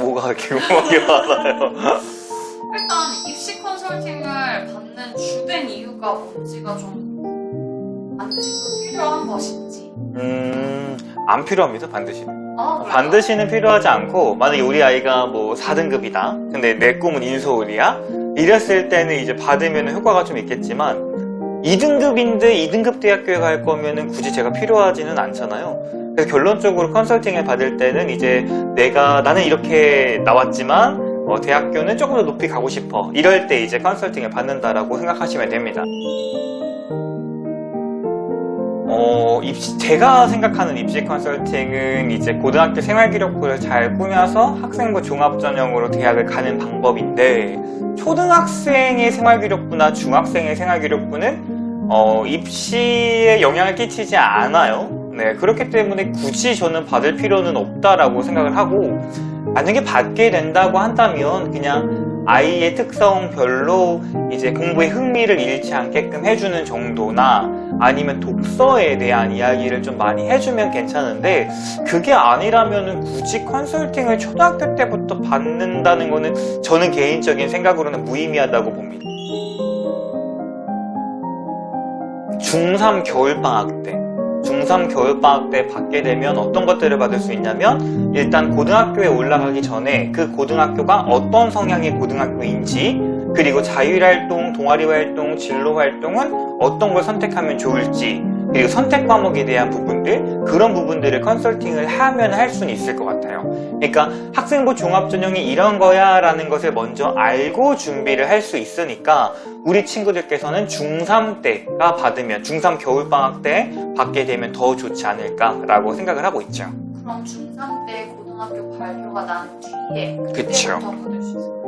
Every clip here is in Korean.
뭐가 궁금하게 많아요? 일단 입시 컨설팅을 받는 주된 이유가 뭔지가 좀 반드시 필요한 것인지. 안 필요합니다, 반드시. 아, 그래요? 반드시는 필요하지 않고, 만약에 우리 아이가 뭐 4등급이다. 근데 내 꿈은 인서울이야? 이랬을 때는 이제 받으면 효과가 좀 있겠지만, 2등급인데 2등급 대학교에 갈 거면은 굳이 제가 필요하지는 않잖아요. 그래서 결론적으로 컨설팅을 받을 때는 이제 나는 이렇게 나왔지만, 대학교는 조금 더 높이 가고 싶어. 이럴 때 이제 컨설팅을 받는다라고 생각하시면 됩니다. 제가 생각하는 입시 컨설팅은 이제 고등학교 생활기록부를 잘 꾸며서 학생부 종합전형으로 대학을 가는 방법인데, 초등학생의 생활기록부나 중학생의 생활기록부는 입시에 영향을 끼치지 않아요. 네, 그렇기 때문에 굳이 저는 받을 필요는 없다라고 생각을 하고, 만약에 받게 된다고 한다면 그냥 아이의 특성별로 이제 공부에 흥미를 잃지 않게끔 해주는 정도나, 아니면 독서에 대한 이야기를 좀 많이 해주면 괜찮은데, 그게 아니라면 굳이 컨설팅을 초등학교 때부터 받는다는 거는 저는 개인적인 생각으로는 무의미하다고 봅니다. 중3 겨울방학 때 받게 되면 어떤 것들을 받을 수 있냐면, 일단 고등학교에 올라가기 전에 그 고등학교가 어떤 성향의 고등학교인지, 그리고 자율활동, 동아리활동, 진로활동은 어떤 걸 선택하면 좋을지, 그리고 선택 과목에 대한 부분들, 그런 부분들을 컨설팅을 하면 할 수는 있을 것 같아요. 그러니까 학생부 종합전형이 이런 거야 라는 것을 먼저 알고 준비를 할 수 있으니까, 우리 친구들께서는 중3 때가 받으면, 중3 겨울방학 때 받게 되면 더 좋지 않을까라고 생각을 하고 있죠. 그럼 중3 때 고등학교 발표가 난 뒤에 그쵸. 그때부터 받을 수 있어요.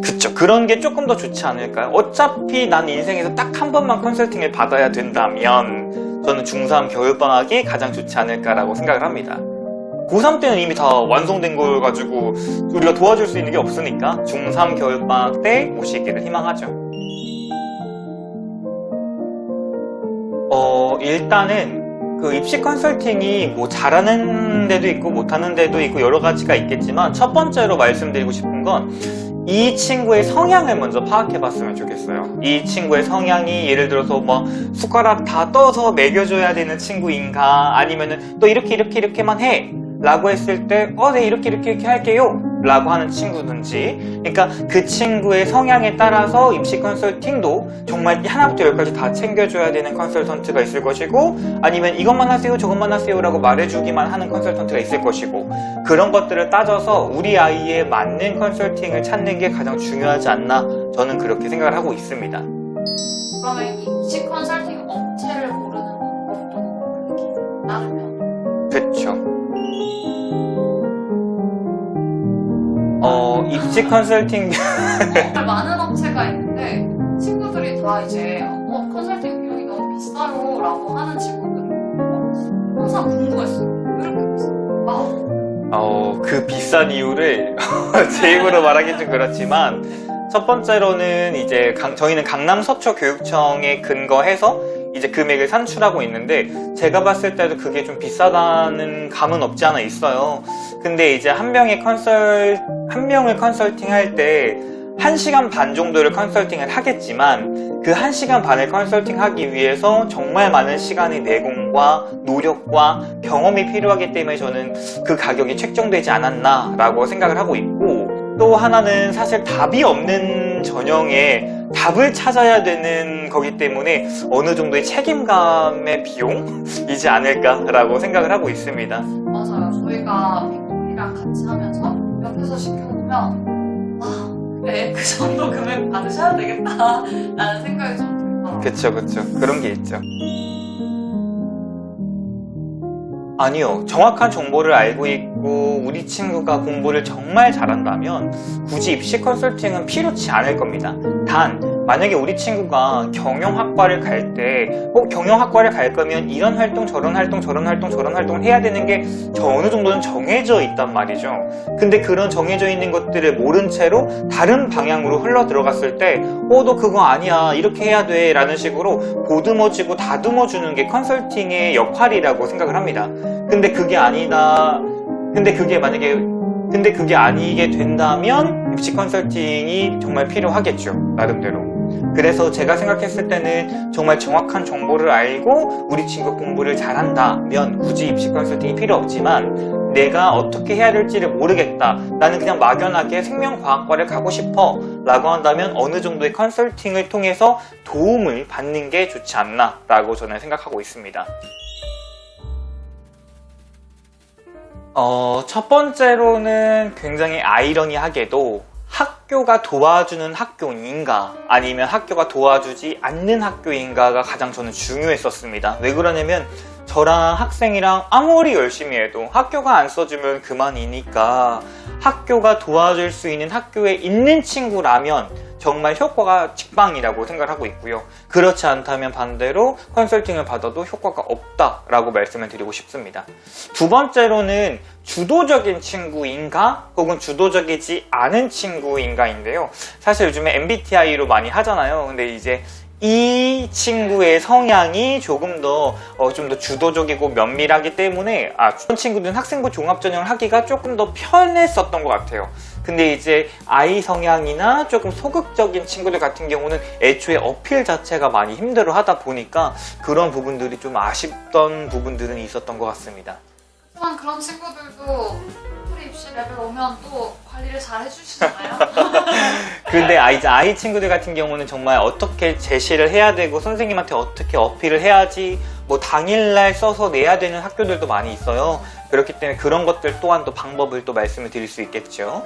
그쵸. 그런 게 조금 더 좋지 않을까요? 어차피 난 인생에서 딱 한 번만 컨설팅을 받아야 된다면 저는 중3 겨울방학이 가장 좋지 않을까라고 생각을 합니다. 고3 때는 이미 다 완성된 걸 가지고 우리가 도와줄 수 있는 게 없으니까 중3 겨울방학 때 오시기를 희망하죠. 일단은 그 입시 컨설팅이 뭐 잘하는 데도 있고 못하는 데도 있고 여러 가지가 있겠지만, 첫 번째로 말씀드리고 싶은 건 이 친구의 성향을 먼저 파악해 봤으면 좋겠어요. 이 친구의 성향이 예를 들어서 뭐 숟가락 다 떠서 먹여줘야 되는 친구인가, 아니면은 또 이렇게만 해 라고 했을 때 네, 이렇게 할게요 라고 하는 친구든지, 그러니까 그 친구의 성향에 따라서 입시 컨설팅도 정말 하나부터 열까지 다 챙겨줘야 되는 컨설턴트가 있을 것이고, 아니면 이것만 하세요 저것만 하세요 라고 말해주기만 하는 컨설턴트가 있을 것이고, 그런 것들을 따져서 우리 아이에 맞는 컨설팅을 찾는 게 가장 중요하지 않나, 저는 그렇게 생각을 하고 있습니다. 그러면 입시 컨설팅 업체를 고르는 방법도 그렇게 따르면? 그렇죠. 입시 컨설팅 정말 많은 업체가 있는데 친구들이 다 이제 컨설팅 비용이 너무 비싸요 라고 하는 친구들이 항상 궁금했어요. 왜 이렇게 비싸요? 그 비싼 이유를 제 입으로 말하기 좀 그렇지만, 첫 번째로는 이제 저희는 강남 서초교육청에 근거해서 이제 금액을 산출하고 있는데, 제가 봤을 때도 그게 좀 비싸다는 감은 없지 않아 있어요. 근데 이제 한 명을 컨설팅 할 때 1시간 반 정도를 컨설팅을 하겠지만, 그 1시간 반을 컨설팅 하기 위해서 정말 많은 시간의 내공과 노력과 경험이 필요하기 때문에 저는 그 가격이 책정되지 않았나 라고 생각을 하고 있고, 또 하나는 사실 답이 없는 전형에 답을 찾아야 되는 거기 때문에 어느 정도의 책임감의 비용이지 않을까라고 생각을 하고 있습니다. 맞아요. 저희가 빅토리랑 같이 하면서 옆에서 시켜보면 그래, 그 정도 금액 받으셔야 되겠다 라는 생각이 좀 들더라고요. 그쵸. 그런 게 있죠. 아니요. 정확한 정보를 알고 있고 우리 친구가 공부를 정말 잘한다면 굳이 입시 컨설팅은 필요치 않을 겁니다. 단, 만약에 우리 친구가 경영학과를 갈 때 경영학과를 갈 거면 이런 활동, 저런 활동, 저런 활동, 저런 활동을 해야 되는 게 어느 정도는 정해져 있단 말이죠. 근데 그런 정해져 있는 것들을 모른 채로 다른 방향으로 흘러 들어갔을 때 너 그거 아니야, 이렇게 해야 돼 라는 식으로 보듬어주고 다듬어주는 게 컨설팅의 역할이라고 생각을 합니다. 근데 그게 아니다. 근데 그게 만약에 근데 그게 아니게 된다면 입시 컨설팅이 정말 필요하겠죠, 나름대로. 그래서 제가 생각했을 때는 정말 정확한 정보를 알고 우리 친구 공부를 잘한다면 굳이 입시 컨설팅이 필요 없지만, 내가 어떻게 해야 될지를 모르겠다, 나는 그냥 막연하게 생명과학과를 가고 싶어 라고 한다면 어느 정도의 컨설팅을 통해서 도움을 받는 게 좋지 않나 라고 저는 생각하고 있습니다. 첫 번째로는 굉장히 아이러니하게도 학교가 도와주는 학교인가 아니면 학교가 도와주지 않는 학교인가가 가장 저는 중요했었습니다. 왜 그러냐면 저랑 학생이랑 아무리 열심히 해도 학교가 안 써주면 그만이니까 학교가 도와줄 수 있는 학교에 있는 친구라면 정말 효과가 직방이라고 생각을 하고 있고요. 그렇지 않다면 반대로 컨설팅을 받아도 효과가 없다라고 말씀을 드리고 싶습니다. 두 번째로는 주도적인 친구인가 혹은 주도적이지 않은 친구인가인데요. 사실 요즘에 MBTI로 많이 하잖아요. 근데 이제 이 친구의 성향이 조금 더 좀 더 주도적이고 면밀하기 때문에 그런 친구들은 학생부 종합전형을 하기가 조금 더 편했었던 것 같아요. 근데 이제 I 성향이나 조금 소극적인 친구들 같은 경우는 애초에 어필 자체가 많이 힘들어 하다 보니까 그런 부분들이 좀 아쉽던 부분들은 있었던 것 같습니다. 하지만 그런 친구들도 프리 입시 레벨 오면 또 관리를 잘 해주시잖아요. 근데 이제 아이 친구들 같은 경우는 정말 어떻게 제시를 해야 되고 선생님한테 어떻게 어필을 해야지 뭐 당일날 써서 내야 되는 학교들도 많이 있어요. 그렇기 때문에 그런 것들 또한 또 방법을 또 말씀을 드릴 수 있겠죠.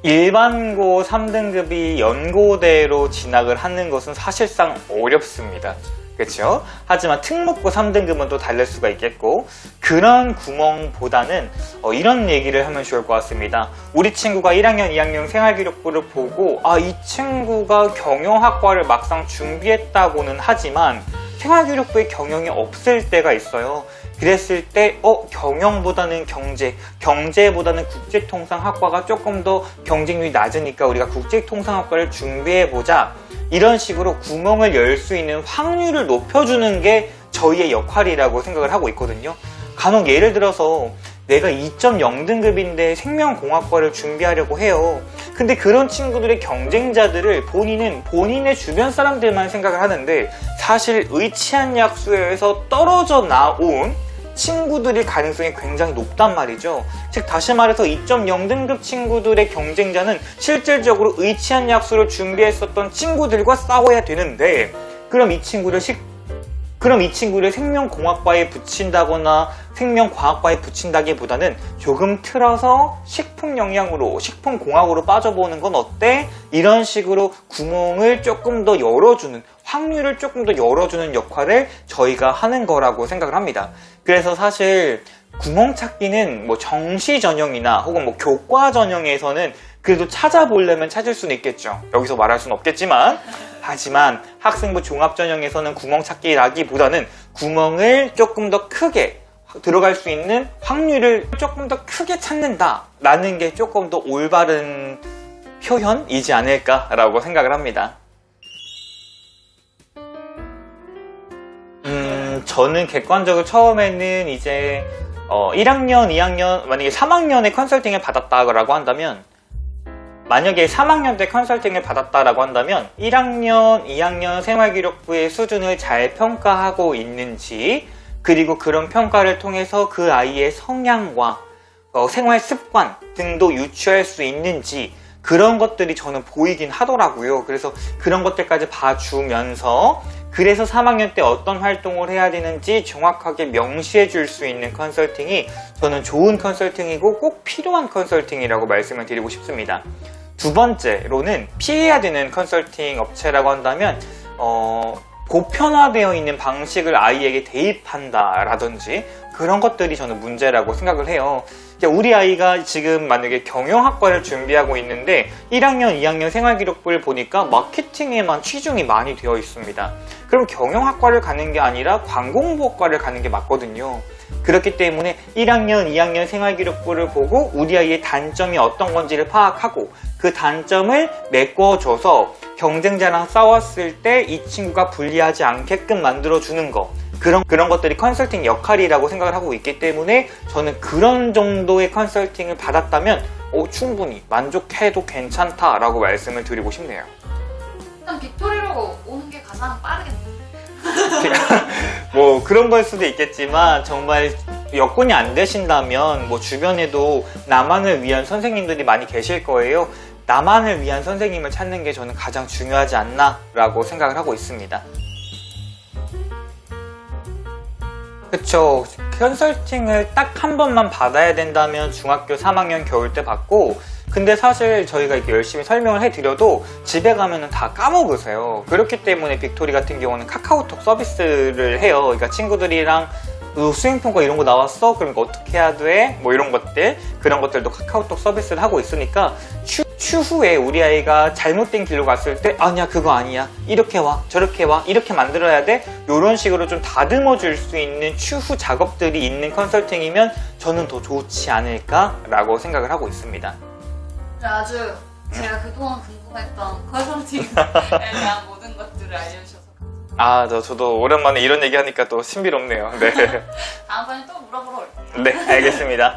일반고 3등급이 연고대로 진학을 하는 것은 사실상 어렵습니다. 그렇죠? 하지만 특목고 3등급은 또 다를 수가 있겠고, 그런 구멍보다는 이런 얘기를 하면 좋을 것 같습니다. 우리 친구가 1학년, 2학년 생활기록부를 보고 이 친구가 경영학과를 막상 준비했다고는 하지만 생활기록부에 경영이 없을 때가 있어요. 그랬을 때 경영보다는 경제보다는 국제통상학과가 조금 더 경쟁률이 낮으니까 우리가 국제통상학과를 준비해보자, 이런 식으로 구멍을 열 수 있는 확률을 높여주는 게 저희의 역할이라고 생각을 하고 있거든요. 간혹 예를 들어서 내가 2.0등급인데 생명공학과를 준비하려고 해요. 근데 그런 친구들의 경쟁자들을 본인은 본인의 주변 사람들만 생각을 하는데 사실 의치한 약수에서 떨어져 나온 친구들일 가능성이 굉장히 높단 말이죠. 즉 다시 말해서 2.0등급 친구들의 경쟁자는 실질적으로 의치한 약수를 준비했었던 친구들과 싸워야 되는데, 그럼 이 친구를 생명공학과에 붙인다거나 생명과학과에 붙인다기보다는 조금 틀어서 식품공학으로 빠져보는 건 어때? 이런 식으로 구멍을 조금 더 열어주는, 확률을 조금 더 열어주는 역할을 저희가 하는 거라고 생각을 합니다. 그래서 사실 구멍 찾기는 뭐 정시 전형이나 혹은 뭐 교과 전형에서는 그래도 찾아보려면 찾을 수는 있겠죠. 여기서 말할 수는 없겠지만, 하지만 학생부 종합전형에서는 구멍 찾기라기보다는 구멍을 조금 더 크게 들어갈 수 있는 확률을 조금 더 크게 찾는다라는 게 조금 더 올바른 표현이지 않을까라고 생각을 합니다. 저는 객관적으로 처음에는 이제 1학년, 2학년, 만약에 3학년에 컨설팅을 받았다고 한다면, 만약에 3학년 때 컨설팅을 받았다라고 한다면 1학년, 2학년 생활기록부의 수준을 잘 평가하고 있는지, 그리고 그런 평가를 통해서 그 아이의 성향과 생활 습관 등도 유추할 수 있는지, 그런 것들이 저는 보이긴 하더라고요. 그래서 그런 것들까지 봐주면서 그래서 3학년 때 어떤 활동을 해야 되는지 정확하게 명시해 줄 수 있는 컨설팅이 저는 좋은 컨설팅이고 꼭 필요한 컨설팅이라고 말씀을 드리고 싶습니다. 두 번째로는 피해야 되는 컨설팅 업체라고 한다면 보편화되어 있는 방식을 아이에게 대입한다라든지 그런 것들이 저는 문제라고 생각을 해요. 우리 아이가 지금 만약에 경영학과를 준비하고 있는데 1학년, 2학년 생활기록부를 보니까 마케팅에만 치중이 많이 되어 있습니다. 그럼 경영학과를 가는 게 아니라 관공부학과를 가는 게 맞거든요. 그렇기 때문에 1학년, 2학년 생활기록부를 보고 우리 아이의 단점이 어떤 건지를 파악하고 그 단점을 메꿔줘서 경쟁자랑 싸웠을 때 이 친구가 불리하지 않게끔 만들어주는 거, 그런 것들이 컨설팅 역할이라고 생각을 하고 있기 때문에 저는 그런 정도의 컨설팅을 받았다면 충분히 만족해도 괜찮다라고 말씀을 드리고 싶네요. 일단 빅토리로 오는 게 가장 빠르겠네. 뭐 그런 걸 수도 있겠지만 정말 여건이 안 되신다면 뭐 주변에도 나만을 위한 선생님들이 많이 계실 거예요. 나만을 위한 선생님을 찾는 게 저는 가장 중요하지 않나 라고 생각을 하고 있습니다. 그쵸. 컨설팅을 딱 한 번만 받아야 된다면 중학교 3학년 겨울 때 받고, 근데 사실 저희가 이렇게 열심히 설명을 해드려도 집에 가면은 다 까먹으세요. 그렇기 때문에 빅토리 같은 경우는 카카오톡 서비스를 해요. 그러니까 친구들이랑 수행평가 이런 거 나왔어? 그럼 이거 어떻게 해야 돼? 뭐 이런 것들, 그런 것들도 카카오톡 서비스를 하고 있으니까 추후에 우리 아이가 잘못된 길로 갔을 때 아니야 그거 아니야 이렇게 와 저렇게 와 이렇게 만들어야 돼 이런 식으로 좀 다듬어 줄 수 있는 추후 작업들이 있는 컨설팅이면 저는 더 좋지 않을까 라고 생각을 하고 있습니다. 아주 제가 그동안 궁금했던 컨설팅에 대한 모든 것들을 알려주셔서 저도 오랜만에 이런 얘기 하니까 또 신비롭네요. 네. 다음번에 또 물어보러 올게요. 네, 알겠습니다.